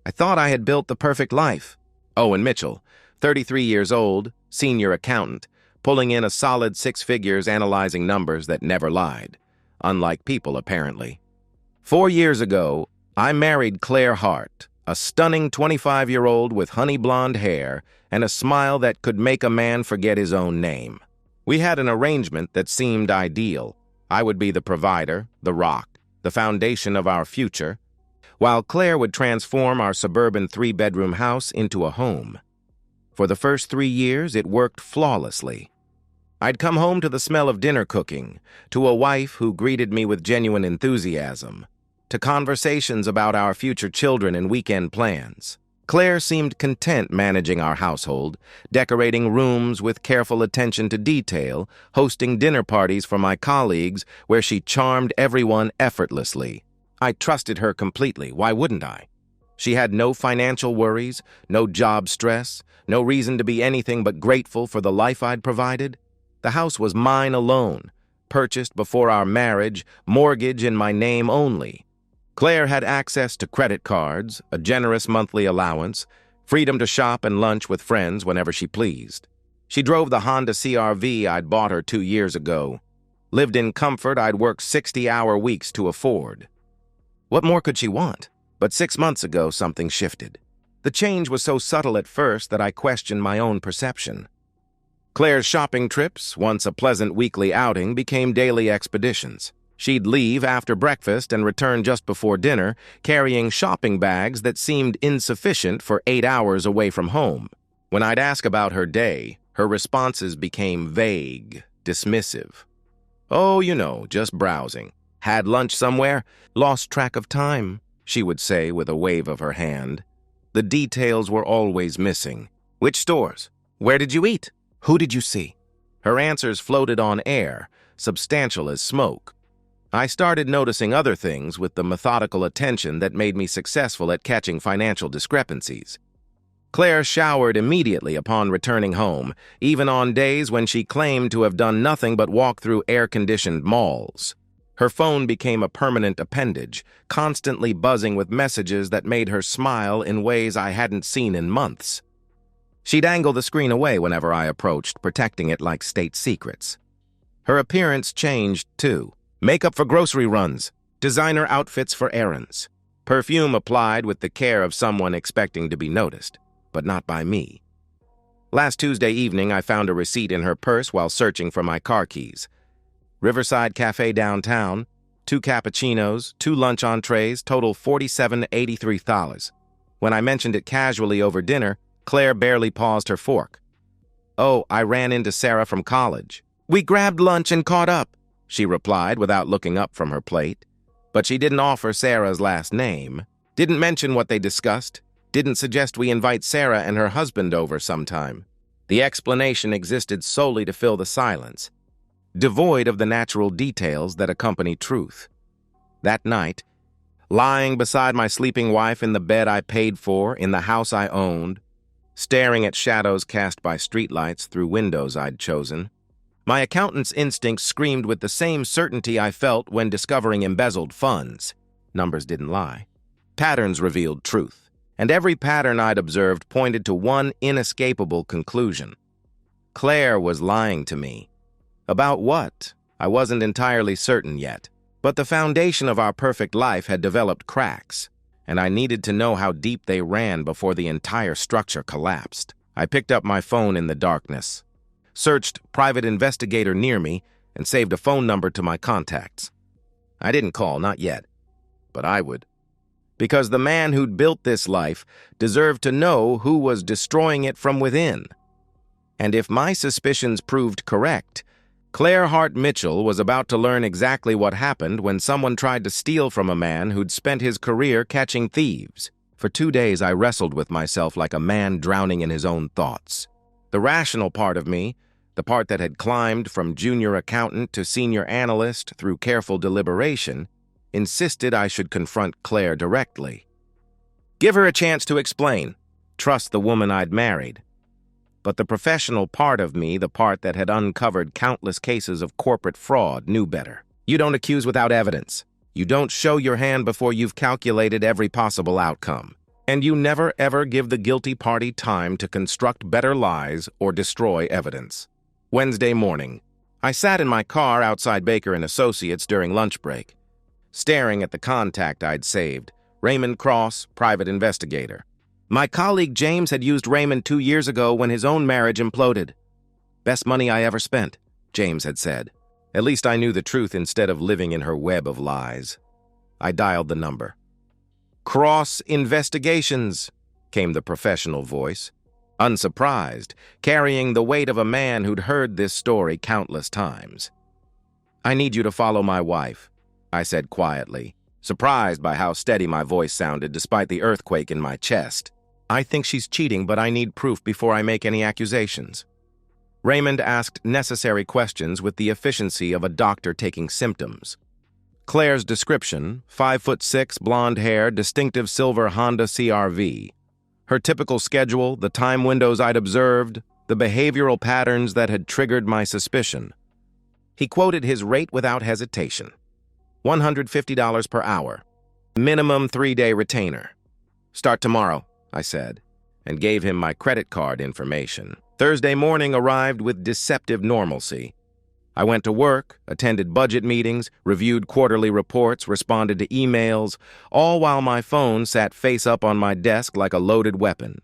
I thought I had built the perfect life. Owen Mitchell, 33 years old, senior accountant, pulling in a solid 6 figures analyzing numbers that never lied. Unlike people, apparently. 4 years ago, I married Clare Hart, a stunning 25-year-old with honey blonde hair and a smile that could make a man forget his own name. We had an arrangement that seemed ideal. I would be the provider, the rock, the foundation of our future, while Claire would transform our suburban 3-bedroom house into a home. For the first 3 years, it worked flawlessly. I'd come home to the smell of dinner cooking, to a wife who greeted me with genuine enthusiasm, to conversations about our future children and weekend plans. Claire seemed content managing our household, decorating rooms with careful attention to detail, hosting dinner parties for my colleagues where she charmed everyone effortlessly. I trusted her completely. Why wouldn't I? She had no financial worries, no job stress, no reason to be anything but grateful for the life I'd provided. The house was mine alone, purchased before our marriage, mortgage in my name only. Claire had access to credit cards, a generous monthly allowance, freedom to shop and lunch with friends whenever she pleased. She drove the Honda CR-V I'd bought her 2 years ago, lived in comfort I'd worked 60-hour weeks to afford. What more could she want? But 6 months ago, something shifted. The change was so subtle at first that I questioned my own perception. Claire's shopping trips, once a pleasant weekly outing, became daily expeditions. She'd leave after breakfast and return just before dinner, carrying shopping bags that seemed insufficient for 8 hours away from home. When I'd ask about her day, her responses became vague, dismissive. "Oh, just browsing. Had lunch somewhere? Lost track of time," she would say with a wave of her hand. The details were always missing. "Which stores? Where did you eat? Who did you see?" Her answers floated on air, substantial as smoke. I started noticing other things with the methodical attention that made me successful at catching financial discrepancies. Claire showered immediately upon returning home, even on days when she claimed to have done nothing but walk through air-conditioned malls. Her phone became a permanent appendage, constantly buzzing with messages that made her smile in ways I hadn't seen in months. She'd angle the screen away whenever I approached, protecting it like state secrets. Her appearance changed, too. Makeup for grocery runs, designer outfits for errands. Perfume applied with the care of someone expecting to be noticed, but not by me. Last Tuesday evening, I found a receipt in her purse while searching for my car keys. Riverside Cafe downtown, 2 cappuccinos, 2 lunch entrees, total $47.83. When I mentioned it casually over dinner, Claire barely paused her fork. "Oh, I ran into Sarah from college. We grabbed lunch and caught up," she replied without looking up from her plate. But she didn't offer Sarah's last name, didn't mention what they discussed, didn't suggest we invite Sarah and her husband over sometime. The explanation existed solely to fill the silence, devoid of the natural details that accompany truth. That night, lying beside my sleeping wife in the bed I paid for, in the house I owned, staring at shadows cast by streetlights through windows I'd chosen, my accountant's instincts screamed with the same certainty I felt when discovering embezzled funds. Numbers didn't lie. Patterns revealed truth, and every pattern I'd observed pointed to one inescapable conclusion. Claire was lying to me. About what? I wasn't entirely certain yet, but the foundation of our perfect life had developed cracks, and I needed to know how deep they ran before the entire structure collapsed. I picked up my phone in the darkness, searched private investigator near me, and saved a phone number to my contacts. I didn't call, not yet, but I would. Because the man who'd built this life deserved to know who was destroying it from within. And if my suspicions proved correct, Clare Hart Mitchell was about to learn exactly what happened when someone tried to steal from a man who'd spent his career catching thieves. For 2 days, I wrestled with myself like a man drowning in his own thoughts. The rational part of me, the part that had climbed from junior accountant to senior analyst through careful deliberation, insisted I should confront Claire directly. Give her a chance to explain. Trust the woman I'd married. But the professional part of me, the part that had uncovered countless cases of corporate fraud, knew better. You don't accuse without evidence. You don't show your hand before you've calculated every possible outcome. And you never ever give the guilty party time to construct better lies or destroy evidence. Wednesday morning. I sat in my car outside Baker & Associates during lunch break, staring at the contact I'd saved, Raymond Cross, private investigator. My colleague James had used Raymond 2 years ago when his own marriage imploded. Best money I ever spent, James had said. At least I knew the truth instead of living in her web of lies. I dialed the number. Cross Investigations, came the professional voice. Unsurprised, carrying the weight of a man who'd heard this story countless times. I need you to follow my wife, I said quietly, surprised by how steady my voice sounded despite the earthquake in my chest. I think she's cheating, but I need proof before I make any accusations. Raymond asked necessary questions with the efficiency of a doctor taking symptoms. Claire's description, 5'6", blonde hair, distinctive silver Honda CR-V. Her typical schedule, the time windows I'd observed, the behavioral patterns that had triggered my suspicion. He quoted his rate without hesitation. $150 per hour. Minimum 3-day retainer. Start tomorrow, I said, and gave him my credit card information. Thursday morning arrived with deceptive normalcy. I went to work, attended budget meetings, reviewed quarterly reports, responded to emails, all while my phone sat face up on my desk like a loaded weapon.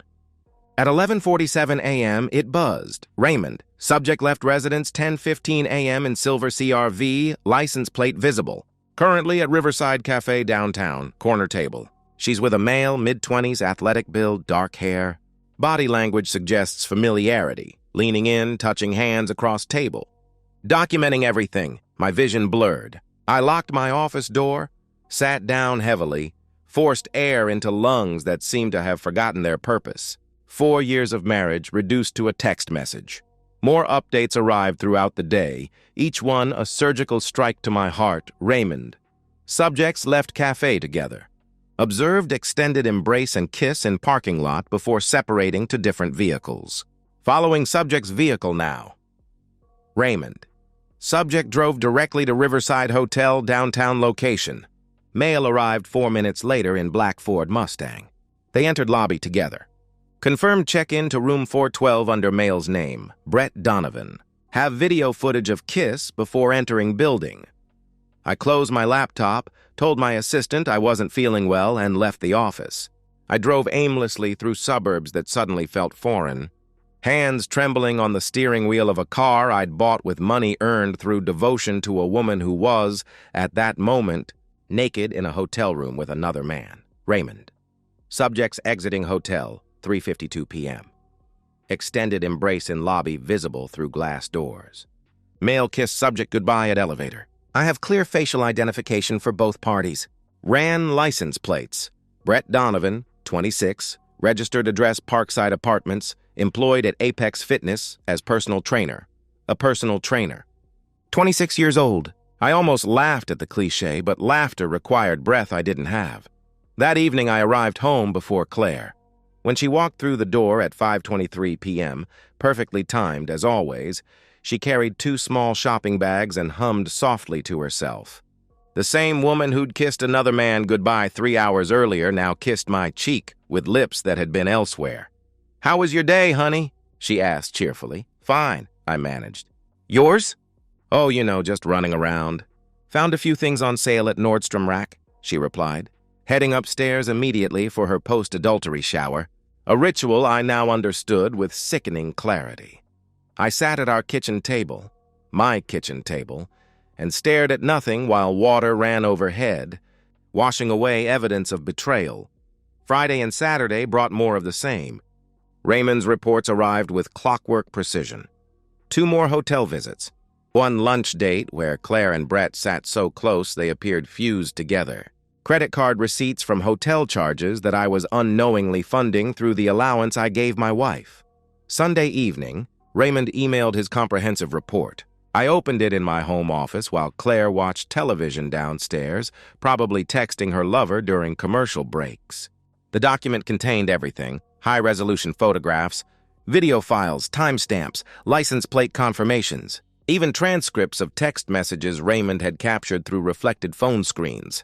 At 11:47 a.m., it buzzed. Raymond, subject left residence 10:15 a.m. in silver CR-V, license plate visible. Currently at Riverside Cafe downtown, corner table. She's with a male, mid-20s, athletic build, dark hair. Body language suggests familiarity, leaning in, touching hands across table. Documenting everything, my vision blurred. I locked my office door, sat down heavily, forced air into lungs that seemed to have forgotten their purpose. 4 years of marriage reduced to a text message. More updates arrived throughout the day, each one a surgical strike to my heart. Raymond. Subjects left cafe together. Observed extended embrace and kiss in parking lot before separating to different vehicles. Following subject's vehicle now. Raymond. Subject drove directly to Riverside Hotel, downtown location. Male arrived 4 minutes later in black Ford Mustang. They entered lobby together. Confirmed check-in to room 412 under male's name, Brett Donovan. Have video footage of kiss before entering building. I closed my laptop, told my assistant I wasn't feeling well, and left the office. I drove aimlessly through suburbs that suddenly felt foreign. Hands trembling on the steering wheel of a car I'd bought with money earned through devotion to a woman who was, at that moment, naked in a hotel room with another man. Raymond. Subjects exiting hotel, 3:52 p.m. Extended embrace in lobby visible through glass doors. Male kissed subject goodbye at elevator. I have clear facial identification for both parties. Ran license plates. Brett Donovan, 26, registered address Parkside Apartments, employed at Apex Fitness as personal trainer. A personal trainer. 26 years old. I almost laughed at the cliche, but laughter required breath I didn't have. That evening I arrived home before Claire. When she walked through the door at 5:23 p.m., perfectly timed as always, she carried 2 small shopping bags and hummed softly to herself. The same woman who'd kissed another man goodbye 3 hours earlier now kissed my cheek with lips that had been elsewhere. "How was your day, honey?" she asked cheerfully. "Fine," I managed. "Yours?" "Oh, just running around. Found a few things on sale at Nordstrom Rack," she replied, heading upstairs immediately for her post-adultery shower, a ritual I now understood with sickening clarity. I sat at our kitchen table, my kitchen table, and stared at nothing while water ran overhead, washing away evidence of betrayal. Friday and Saturday brought more of the same. Raymond's reports arrived with clockwork precision. 2 more hotel visits. 1 lunch date where Claire and Brett sat so close they appeared fused together. Credit card receipts from hotel charges that I was unknowingly funding through the allowance I gave my wife. Sunday evening, Raymond emailed his comprehensive report. I opened it in my home office while Claire watched television downstairs, probably texting her lover during commercial breaks. The document contained everything: high-resolution photographs, video files, timestamps, license plate confirmations, even transcripts of text messages Raymond had captured through reflected phone screens.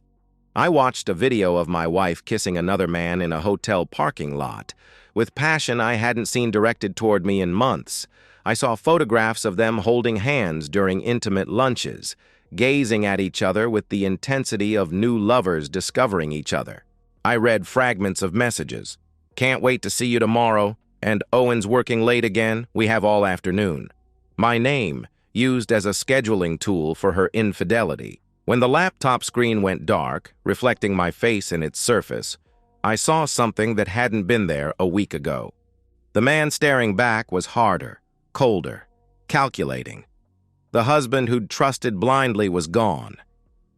I watched a video of my wife kissing another man in a hotel parking lot, with passion I hadn't seen directed toward me in months. I saw photographs of them holding hands during intimate lunches, gazing at each other with the intensity of new lovers discovering each other. I read fragments of messages. "Can't wait to see you tomorrow," and "Owen's working late again, we have all afternoon." My name, used as a scheduling tool for her infidelity. When the laptop screen went dark, reflecting my face in its surface, I saw something that hadn't been there a week ago. The man staring back was harder, colder, calculating. The husband who'd trusted blindly was gone.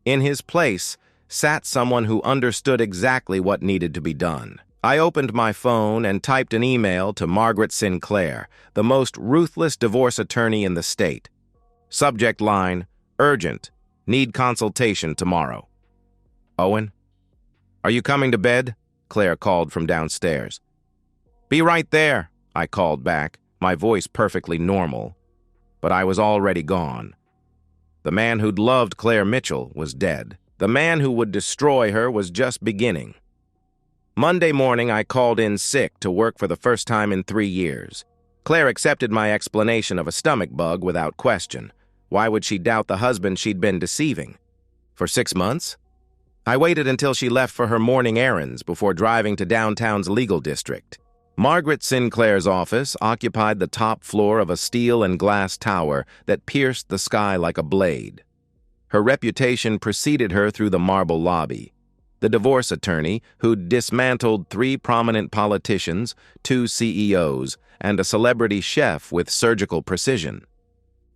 In his place sat someone who understood exactly what needed to be done. I opened my phone and typed an email to Margaret Sinclair, the most ruthless divorce attorney in the state. Subject line, "Urgent. Need consultation tomorrow." "Owen? Are you coming to bed?" Claire called from downstairs. "Be right there," I called back, my voice perfectly normal. But I was already gone. The man who'd loved Claire Mitchell was dead. The man who would destroy her was just beginning. Monday morning, I called in sick to work for the first time in 3 years. Claire accepted my explanation of a stomach bug without question. Why would she doubt the husband she'd been deceiving? For 6 months? I waited until she left for her morning errands before driving to downtown's legal district. Margaret Sinclair's office occupied the top floor of a steel and glass tower that pierced the sky like a blade. Her reputation preceded her through the marble lobby. The divorce attorney, who'd dismantled 3 prominent politicians, 2 CEOs, and a celebrity chef with surgical precision.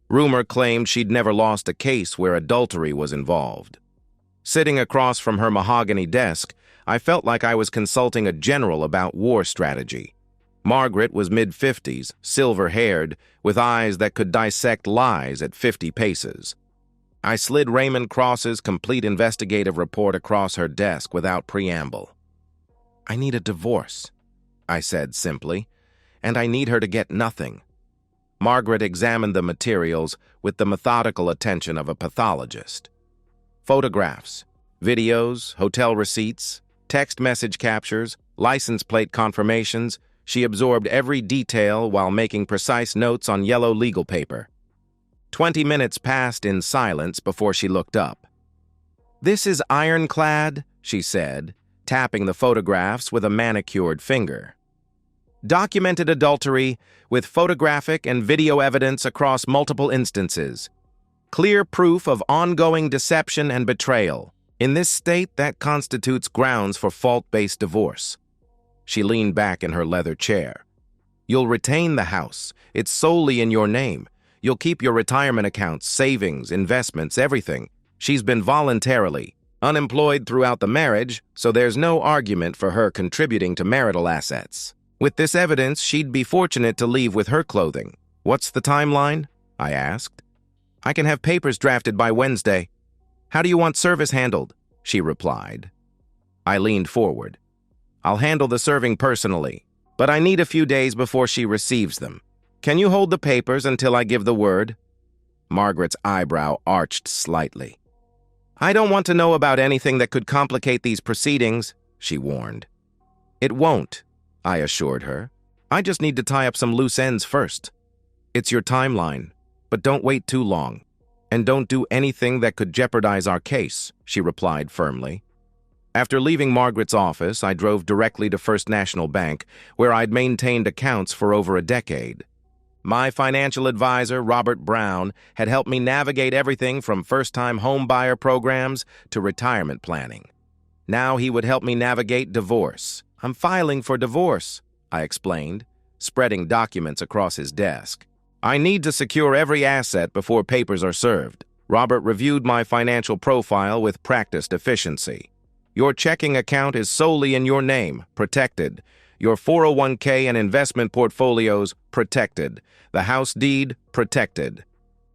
Rumor claimed she'd never lost a case where adultery was involved. Sitting across from her mahogany desk, I felt like I was consulting a general about war strategy. Margaret was mid-50s, silver-haired, with eyes that could dissect lies at 50 paces. I slid Raymond Cross's complete investigative report across her desk without preamble. "I need a divorce," I said simply, "and I need her to get nothing." Margaret examined the materials with the methodical attention of a pathologist. Photographs, videos, hotel receipts, text message captures, license plate confirmations. She absorbed every detail while making precise notes on yellow legal paper. 20 minutes passed in silence before she looked up. "This is ironclad," she said, tapping the photographs with a manicured finger. "Documented adultery with photographic and video evidence across multiple instances. Clear proof of ongoing deception and betrayal. In this state, that constitutes grounds for fault-based divorce." She leaned back in her leather chair. "You'll retain the house. It's solely in your name. You'll keep your retirement accounts, savings, investments, everything. She's been voluntarily unemployed throughout the marriage, so there's no argument for her contributing to marital assets. With this evidence, she'd be fortunate to leave with her clothing. What's the timeline?" I asked. "I can have papers drafted by Wednesday." "How do you want service handled?" she replied. I leaned forward. "I'll handle the serving personally, but I need a few days before she receives them. Can you hold the papers until I give the word?" Margaret's eyebrow arched slightly. "I don't want to know about anything that could complicate these proceedings," she warned. "It won't," I assured her. "I just need to tie up some loose ends first." "It's your timeline, but don't wait too long. And don't do anything that could jeopardize our case," she replied firmly. After leaving Margaret's office, I drove directly to First National Bank, where I'd maintained accounts for over a decade. My financial advisor, Robert Brown, had helped me navigate everything from first-time home buyer programs to retirement planning. Now he would help me navigate divorce. "I'm filing for divorce," I explained, spreading documents across his desk. "I need to secure every asset before papers are served." Robert reviewed my financial profile with practiced efficiency. "Your checking account is solely in your name, protected. Your 401k and investment portfolios, protected. The house deed, protected.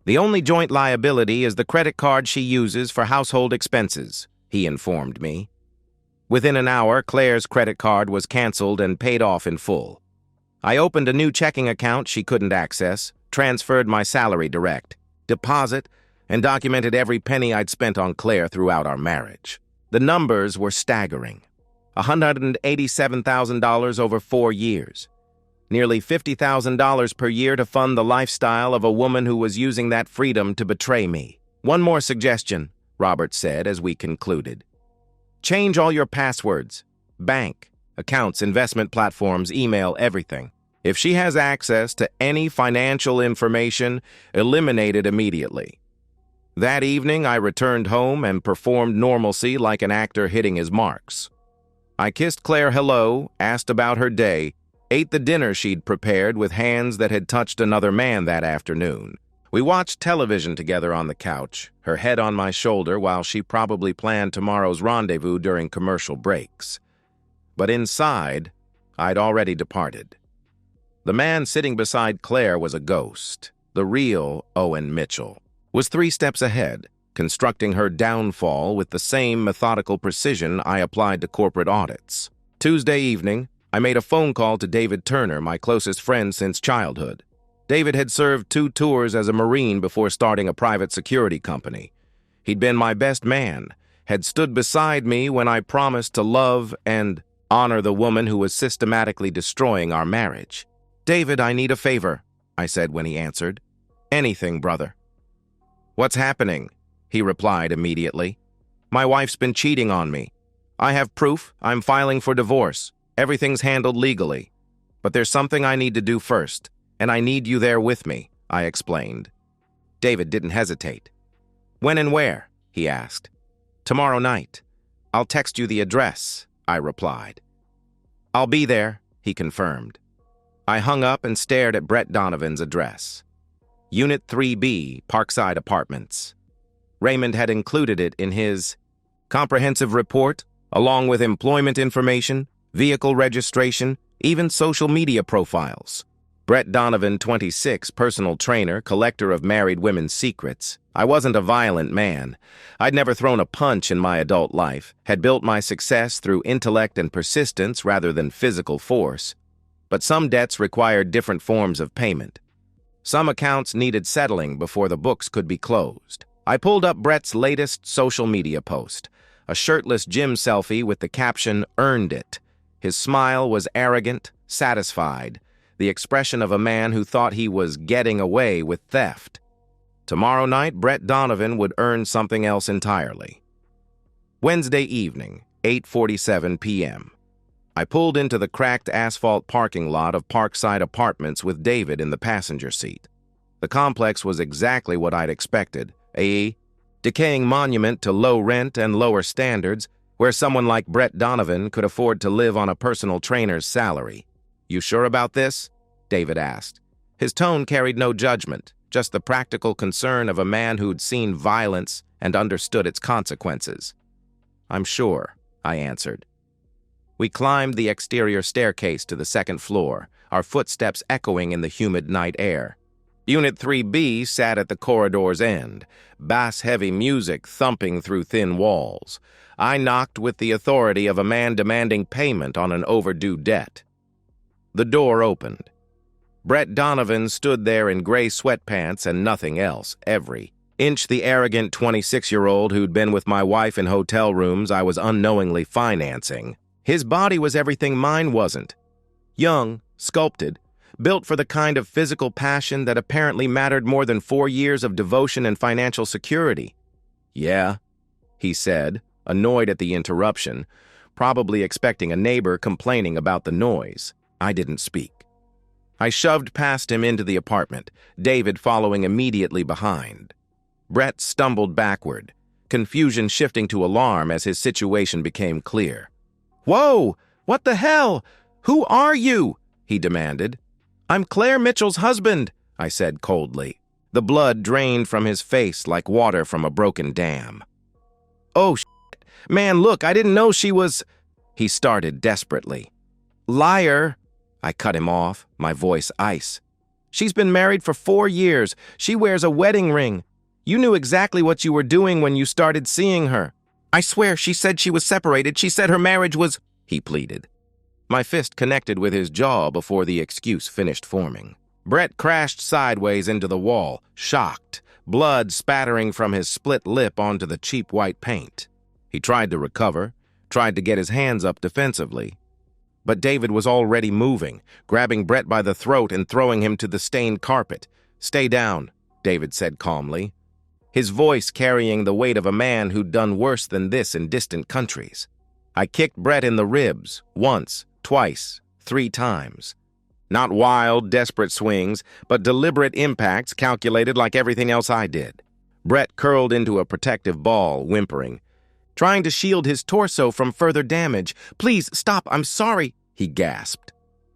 The only joint liability is the credit card she uses for household expenses," he informed me. Within an hour, Claire's credit card was canceled and paid off in full. I opened a new checking account she couldn't access, transferred my salary direct, deposit, and documented every penny I'd spent on Claire throughout our marriage. The numbers were staggering. $187,000 over 4 years. Nearly $50,000 per year to fund the lifestyle of a woman who was using that freedom to betray me. "One more suggestion," Robert said as we concluded. "Change all your passwords. Bank, accounts, investment platforms, email, everything. If she has access to any financial information, eliminate it immediately." That evening, I returned home and performed normalcy like an actor hitting his marks. I kissed Claire hello, asked about her day, ate the dinner she'd prepared with hands that had touched another man that afternoon. We watched television together on the couch, her head on my shoulder while she probably planned tomorrow's rendezvous during commercial breaks. But inside, I'd already departed. The man sitting beside Claire was a ghost. The real Owen Mitchell was 3 steps ahead, constructing her downfall with the same methodical precision I applied to corporate audits. Tuesday evening, I made a phone call to David Turner, my closest friend since childhood. David had served 2 tours as a Marine before starting a private security company. He'd been my best man, had stood beside me when I promised to love and honor the woman who was systematically destroying our marriage. "David, I need a favor," I said when he answered. "Anything, brother." "What's happening?" he replied immediately. "My wife's been cheating on me. I have proof. I'm filing for divorce. Everything's handled legally. But there's something I need to do first, and I need you there with me," I explained. David didn't hesitate. "When and where?" he asked. "Tomorrow night. I'll text you the address," I replied. "I'll be there," he confirmed. I hung up and stared at Brett Donovan's address. Unit 3B, Parkside Apartments. Raymond had included it in his comprehensive report, along with employment information, vehicle registration, even social media profiles. Brett Donovan, 26, personal trainer, collector of married women's secrets. I wasn't a violent man. I'd never thrown a punch in my adult life, had built my success through intellect and persistence rather than physical force. But some debts required different forms of payment. Some accounts needed settling before the books could be closed. I pulled up Brett's latest social media post, a shirtless gym selfie with the caption, "Earned it." His smile was arrogant, satisfied, the expression of a man who thought he was getting away with theft. Tomorrow night, Brett Donovan would earn something else entirely. Wednesday evening, 8:47 p.m. I pulled into the cracked asphalt parking lot of Parkside Apartments with David in the passenger seat. The complex was exactly what I'd expected, a decaying monument to low rent and lower standards, where someone like Brett Donovan could afford to live on a personal trainer's salary. "You sure about this?" David asked. His tone carried no judgment, just the practical concern of a man who'd seen violence and understood its consequences. "I'm sure," I answered. We climbed the exterior staircase to the 2nd floor, our footsteps echoing in the humid night air. Unit 3B sat at the corridor's end, bass-heavy music thumping through thin walls. I knocked with the authority of a man demanding payment on an overdue debt. The door opened. Brett Donovan stood there in gray sweatpants and nothing else, every inch the arrogant 26-year-old who'd been with my wife in hotel rooms I was unknowingly financing. His body was everything mine wasn't. Young, sculpted, built for the kind of physical passion that apparently mattered more than 4 years of devotion and financial security. "Yeah," he said, annoyed at the interruption, probably expecting a neighbor complaining about the noise. I didn't speak. I shoved past him into the apartment, David following immediately behind. Brett stumbled backward, confusion shifting to alarm as his situation became clear. "Whoa! What the hell? Who are you?" he demanded. "I'm Claire Mitchell's husband," I said coldly. The blood drained from his face like water from a broken dam. "Oh, shit. Man, look, I didn't know she was—" he started desperately. "Liar!" I cut him off, my voice ice. "She's been married for 4 years. She wears a wedding ring. You knew exactly what you were doing when you started seeing her. I swear she said she was separated. She said her marriage was—" he pleaded. My fist connected with his jaw before the excuse finished forming. Brett crashed sideways into the wall, shocked, blood spattering from his split lip onto the cheap white paint. He tried to recover, tried to get his hands up defensively. But David was already moving, grabbing Brett by the throat and throwing him to the stained carpet. "Stay down," David said calmly, his voice carrying the weight of a man who'd done worse than this in distant countries. I kicked Brett in the ribs, once, twice, 3 times. Not wild, desperate swings, but deliberate impacts calculated like everything else I did. Brett curled into a protective ball, whimpering, trying to shield his torso from further damage. "Please, stop, I'm sorry," he gasped.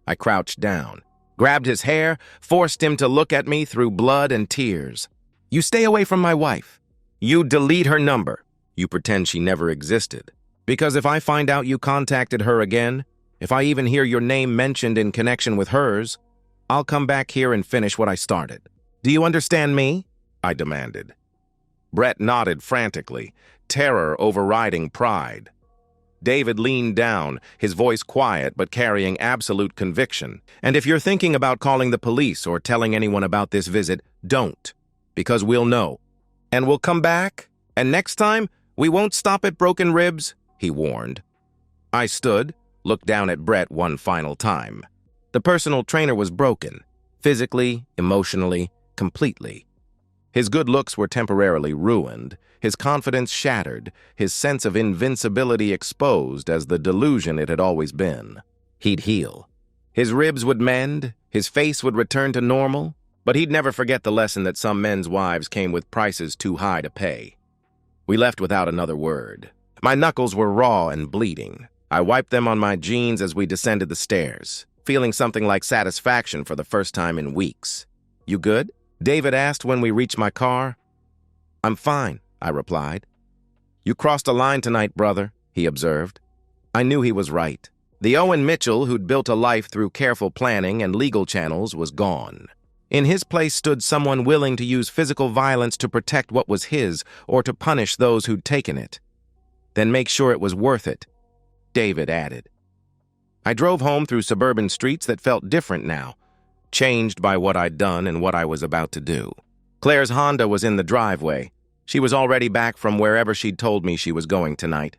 I crouched down, grabbed his hair, forced him to look at me through blood and tears. "You stay away from my wife. You delete her number. You pretend she never existed. Because if I find out you contacted her again, if I even hear your name mentioned in connection with hers, I'll come back here and finish what I started. Do you understand me?" I demanded. Brett nodded frantically, terror overriding pride. David leaned down, his voice quiet but carrying absolute conviction. "And if you're thinking about calling the police or telling anyone about this visit, don't. Because we'll know. And we'll come back, and next time, we won't stop at broken ribs," he warned. I stood, looked down at Brett one final time. The personal trainer was broken, physically, emotionally, completely. His good looks were temporarily ruined, his confidence shattered, his sense of invincibility exposed as the delusion it had always been. He'd heal. His ribs would mend, his face would return to normal, but he'd never forget the lesson that some men's wives came with prices too high to pay. We left without another word. My knuckles were raw and bleeding. I wiped them on my jeans as we descended the stairs, feeling something like satisfaction for the first time in weeks. "You good?" David asked when we reached my car. "I'm fine," I replied. "You crossed a line tonight, brother," he observed. I knew he was right. The Owen Mitchell who'd built a life through careful planning and legal channels was gone. In his place stood someone willing to use physical violence to protect what was his or to punish those who'd taken it. "Then make sure it was worth it," David added. I drove home through suburban streets that felt different now, changed by what I'd done and what I was about to do. Claire's Honda was in the driveway. She was already back from wherever she'd told me she was going tonight.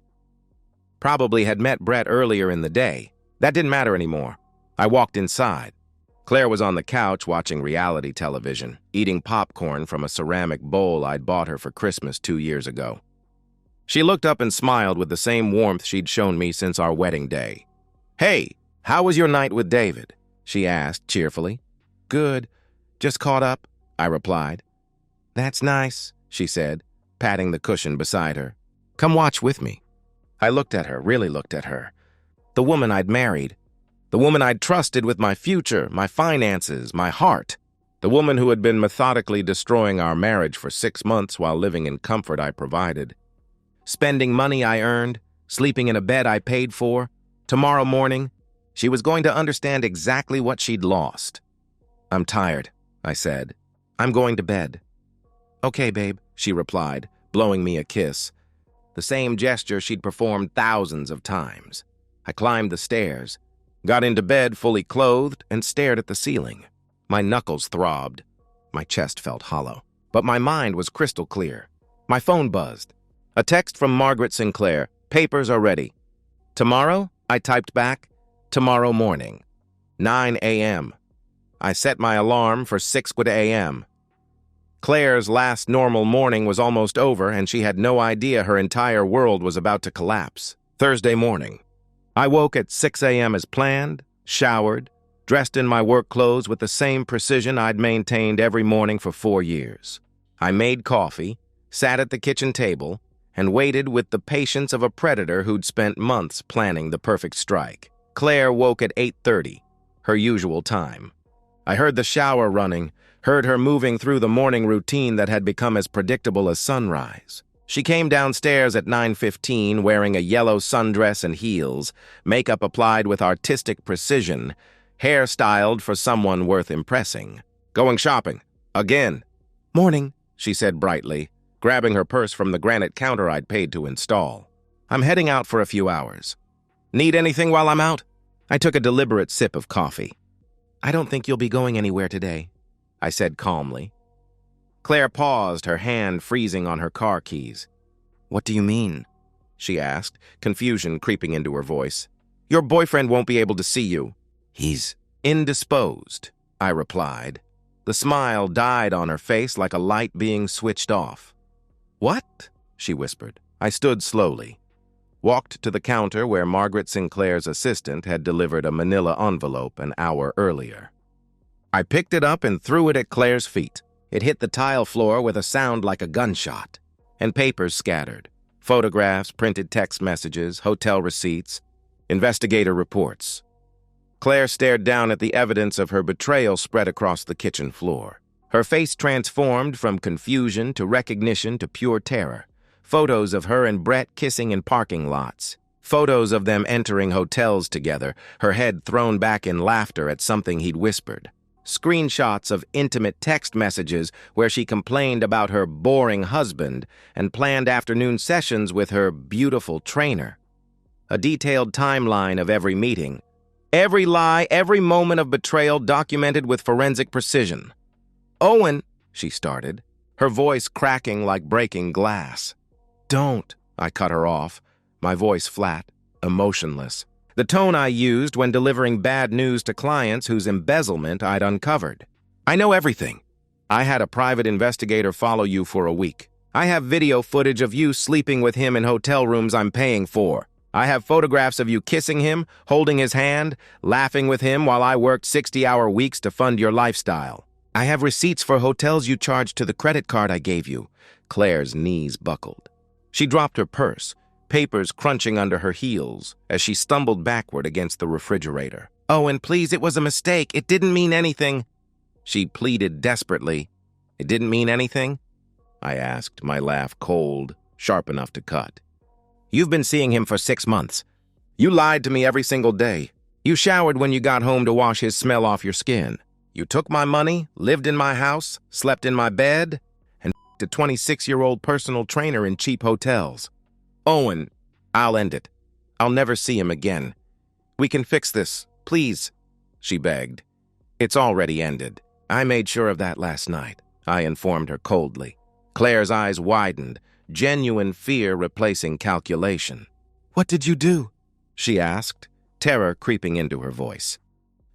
Probably had met Brett earlier in the day. That didn't matter anymore. I walked inside. Claire was on the couch watching reality television, eating popcorn from a ceramic bowl I'd bought her for Christmas 2 years ago. She looked up and smiled with the same warmth she'd shown me since our wedding day. "Hey, how was your night with David?" she asked cheerfully. "Good. Just caught up," I replied. "That's nice," she said, patting the cushion beside her. "Come watch with me." I looked at her, really looked at her. The woman I'd married. The woman I'd trusted with my future, my finances, my heart. The woman who had been methodically destroying our marriage for 6 months while living in comfort I provided. Spending money I earned, sleeping in a bed I paid for. Tomorrow morning, she was going to understand exactly what she'd lost. "I'm tired," I said. "I'm going to bed." "Okay, babe," she replied, blowing me a kiss. The same gesture she'd performed thousands of times. I climbed the stairs, got into bed fully clothed, and stared at the ceiling. My knuckles throbbed. My chest felt hollow. But my mind was crystal clear. My phone buzzed. A text from Margaret Sinclair. "Papers are ready." "Tomorrow?" I typed back. "Tomorrow morning. 9 a.m. I set my alarm for 6 a.m. Claire's last normal morning was almost over, and she had no idea her entire world was about to collapse. Thursday morning. I woke at 6 a.m. as planned, showered, dressed in my work clothes with the same precision I'd maintained every morning for 4 years. I made coffee, sat at the kitchen table, and waited with the patience of a predator who'd spent months planning the perfect strike. Claire woke at 8:30, her usual time. I heard the shower running, heard her moving through the morning routine that had become as predictable as sunrise. She came downstairs at 9:15 wearing a yellow sundress and heels, makeup applied with artistic precision, hair styled for someone worth impressing. "Going shopping. Again." "Morning," she said brightly, grabbing her purse from the granite counter I'd paid to install. "I'm heading out for a few hours. Need anything while I'm out?" I took a deliberate sip of coffee. "I don't think you'll be going anywhere today," I said calmly. Claire paused, her hand freezing on her car keys. "What do you mean?" she asked, confusion creeping into her voice. Your boyfriend won't be able to see you. He's indisposed, I replied. The smile died on her face like a light being switched off. What? She whispered. I stood slowly, walked to the counter where Margaret Sinclair's assistant had delivered a manila envelope an hour earlier. I picked it up and threw it at Claire's feet. It hit the tile floor with a sound like a gunshot, and papers scattered. Photographs, printed text messages, hotel receipts, investigator reports. Claire stared down at the evidence of her betrayal spread across the kitchen floor. Her face transformed from confusion to recognition to pure terror. Photos of her and Brett kissing in parking lots. Photos of them entering hotels together, her head thrown back in laughter at something he'd whispered. Screenshots of intimate text messages where she complained about her boring husband and planned afternoon sessions with her beautiful trainer. A detailed timeline of every meeting. Every lie, every moment of betrayal documented with forensic precision. Owen, she started, her voice cracking like breaking glass. Don't, I cut her off, my voice flat, emotionless. The tone I used when delivering bad news to clients whose embezzlement I'd uncovered. I know everything. I had a private investigator follow you for a week. I have video footage of you sleeping with him in hotel rooms I'm paying for. I have photographs of you kissing him, holding his hand, laughing with him while I worked 60-hour weeks to fund your lifestyle. I have receipts for hotels you charged to the credit card I gave you. Claire's knees buckled. She dropped her purse, papers crunching under her heels as she stumbled backward against the refrigerator. Owen, please, it was a mistake. It didn't mean anything. She pleaded desperately. It didn't mean anything? I asked, my laugh cold, sharp enough to cut. You've been seeing him for 6 months. You lied to me every single day. You showered when you got home to wash his smell off your skin. You took my money, lived in my house, slept in my bed, and a 26-year-old personal trainer in cheap hotels. Owen, I'll end it. I'll never see him again. We can fix this, please, she begged. It's already ended. I made sure of that last night, I informed her coldly. Claire's eyes widened, genuine fear replacing calculation. What did you do? She asked, terror creeping into her voice.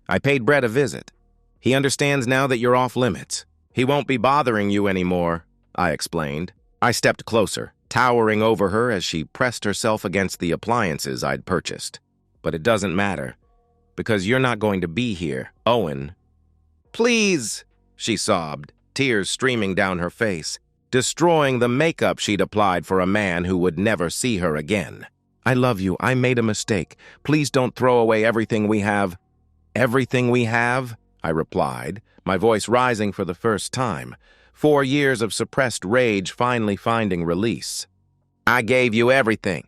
I paid Brett a visit. He understands now that you're off limits. He won't be bothering you anymore, I explained. I stepped closer, towering over her as she pressed herself against the appliances I'd purchased. But it doesn't matter, because you're not going to be here, Owen. Please, she sobbed, tears streaming down her face, destroying the makeup she'd applied for a man who would never see her again. I love you. I made a mistake. Please don't throw away everything we have. Everything we have? I replied, my voice rising for the first time. 4 years of suppressed rage finally finding release. I gave you everything.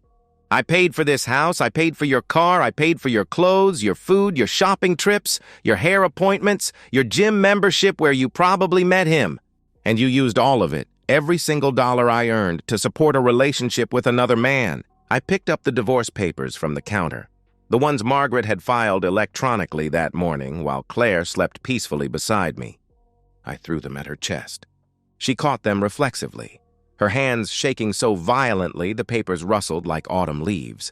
I paid for this house, I paid for your car, I paid for your clothes, your food, your shopping trips, your hair appointments, your gym membership where you probably met him. And you used all of it, every single dollar I earned, to support a relationship with another man. I picked up the divorce papers from the counter, the ones Margaret had filed electronically that morning while Claire slept peacefully beside me. I threw them at her chest. She caught them reflexively, her hands shaking so violently the papers rustled like autumn leaves.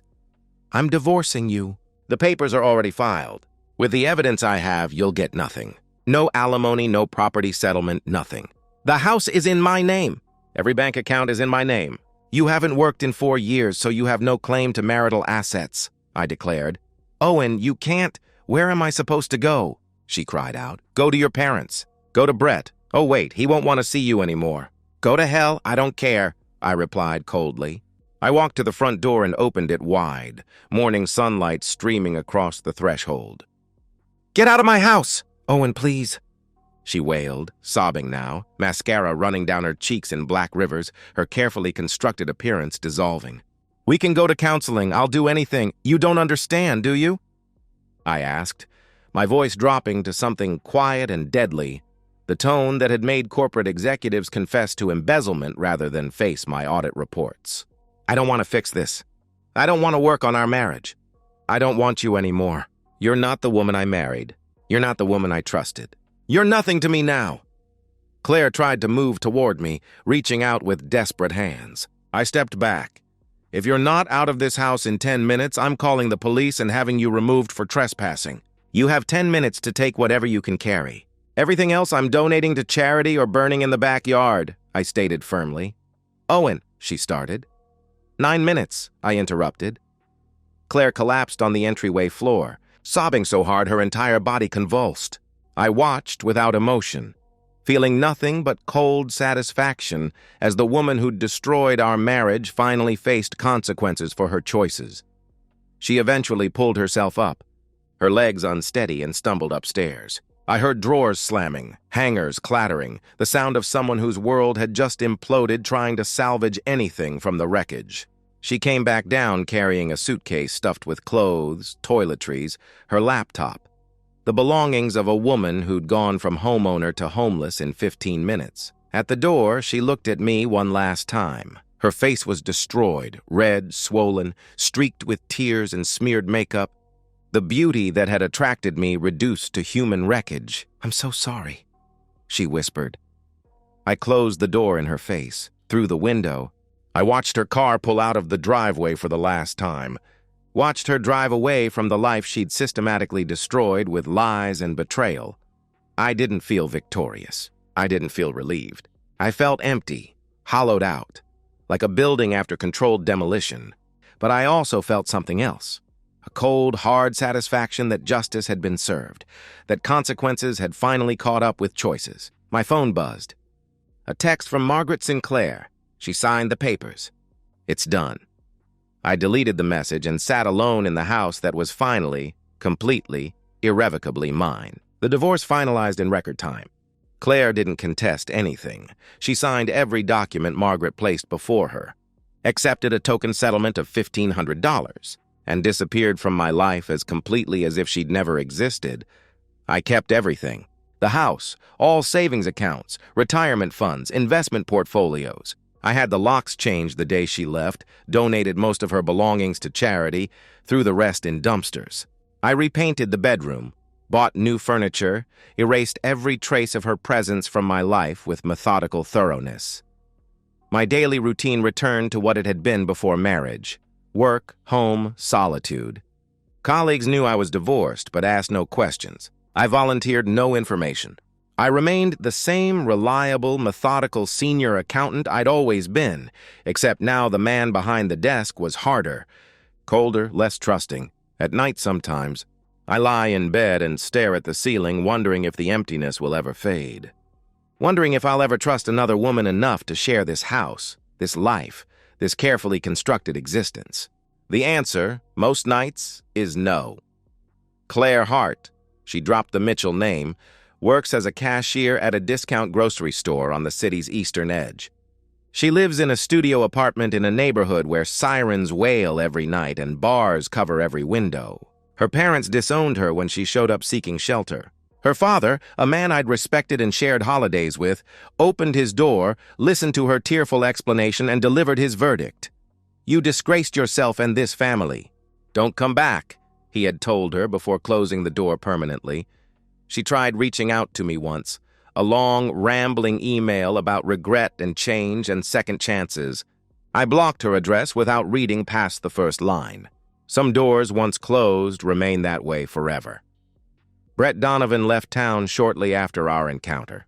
I'm divorcing you. The papers are already filed. With the evidence I have, you'll get nothing. No alimony, no property settlement, nothing. The house is in my name. Every bank account is in my name. You haven't worked in 4 years, so you have no claim to marital assets, I declared. Owen, you can't. Where am I supposed to go? She cried out. Go to your parents. Go to Brett. Oh, wait, he won't want to see you anymore. Go to hell, I don't care, I replied coldly. I walked to the front door and opened it wide, morning sunlight streaming across the threshold. Get out of my house! Owen, please, she wailed, sobbing now, mascara running down her cheeks in black rivers, her carefully constructed appearance dissolving. We can go to counseling, I'll do anything. You don't understand, do you? I asked, my voice dropping to something quiet and deadly, the tone that had made corporate executives confess to embezzlement rather than face my audit reports. I don't want to fix this. I don't want to work on our marriage. I don't want you anymore. You're not the woman I married. You're not the woman I trusted. You're nothing to me now. Claire tried to move toward me, reaching out with desperate hands. I stepped back. If you're not out of this house in 10 minutes, I'm calling the police and having you removed for trespassing. You have 10 minutes to take whatever you can carry. Everything else I'm donating to charity or burning in the backyard, I stated firmly. Owen, she started. 9 minutes, I interrupted. Claire collapsed on the entryway floor, sobbing so hard her entire body convulsed. I watched without emotion, feeling nothing but cold satisfaction as the woman who'd destroyed our marriage finally faced consequences for her choices. She eventually pulled herself up, her legs unsteady, and stumbled upstairs. I heard drawers slamming, hangers clattering, the sound of someone whose world had just imploded trying to salvage anything from the wreckage. She came back down carrying a suitcase stuffed with clothes, toiletries, her laptop, the belongings of a woman who'd gone from homeowner to homeless in 15 minutes. At the door, she looked at me one last time. Her face was destroyed, red, swollen, streaked with tears and smeared makeup. The beauty that had attracted me reduced to human wreckage. "I'm so sorry," she whispered. I closed the door in her face. Through the window, I watched her car pull out of the driveway for the last time. Watched her drive away from the life she'd systematically destroyed with lies and betrayal. I didn't feel victorious. I didn't feel relieved. I felt empty, hollowed out, like a building after controlled demolition. But I also felt something else. A cold, hard satisfaction that justice had been served, that consequences had finally caught up with choices. My phone buzzed. A text from Margaret Sinclair. She signed the papers. It's done. I deleted the message and sat alone in the house that was finally, completely, irrevocably mine. The divorce finalized in record time. Claire didn't contest anything. She signed every document Margaret placed before her, accepted a token settlement of $1,500, and disappeared from my life as completely as if she'd never existed. I kept everything. The house, all savings accounts, retirement funds, investment portfolios. I had the locks changed the day she left, donated most of her belongings to charity, threw the rest in dumpsters. I repainted the bedroom, bought new furniture, erased every trace of her presence from my life with methodical thoroughness. My daily routine returned to what it had been before marriage. Work, home, solitude. Colleagues knew I was divorced, but asked no questions. I volunteered no information. I remained the same reliable, methodical senior accountant I'd always been, except now the man behind the desk was harder, colder, less trusting. At night sometimes, I lie in bed and stare at the ceiling, wondering if the emptiness will ever fade. Wondering if I'll ever trust another woman enough to share this house, this life, this carefully constructed existence. The answer, most nights, is no. Claire Hart, she dropped the Mitchell name, works as a cashier at a discount grocery store on the city's eastern edge. She lives in a studio apartment in a neighborhood where sirens wail every night and bars cover every window. Her parents disowned her when she showed up seeking shelter. Her father, a man I'd respected and shared holidays with, opened his door, listened to her tearful explanation, and delivered his verdict. "You disgraced yourself and this family. Don't come back," he had told her before closing the door permanently. She tried reaching out to me once, a long, rambling email about regret and change and second chances. I blocked her address without reading past the first line. Some doors once closed remain that way forever. Brett Donovan left town shortly after our encounter.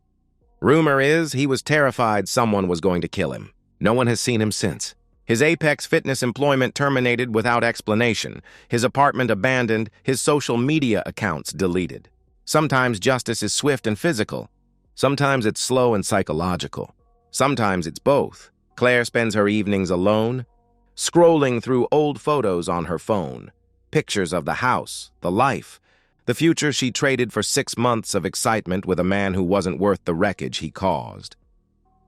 Rumor is he was terrified someone was going to kill him. No one has seen him since. His Apex Fitness employment terminated without explanation, his apartment abandoned, his social media accounts deleted. Sometimes justice is swift and physical. Sometimes it's slow and psychological. Sometimes it's both. Claire spends her evenings alone, scrolling through old photos on her phone, pictures of the house, the life, the future she traded for 6 months of excitement with a man who wasn't worth the wreckage he caused.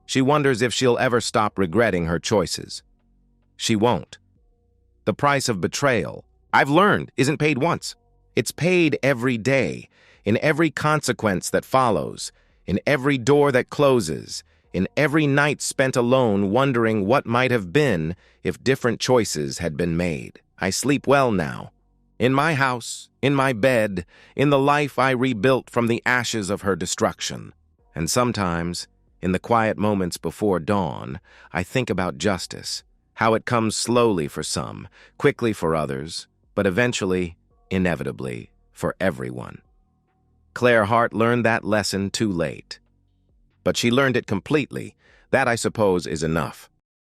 She wonders if she'll ever stop regretting her choices. She won't. The price of betrayal, I've learned, isn't paid once. It's paid every day, in every consequence that follows, in every door that closes, in every night spent alone wondering what might have been if different choices had been made. I sleep well now. In my house, in my bed, in the life I rebuilt from the ashes of her destruction. And sometimes, in the quiet moments before dawn, I think about justice, how it comes slowly for some, quickly for others, but eventually, inevitably, for everyone. Clare Hart learned that lesson too late. But she learned it completely. That, I suppose, is enough.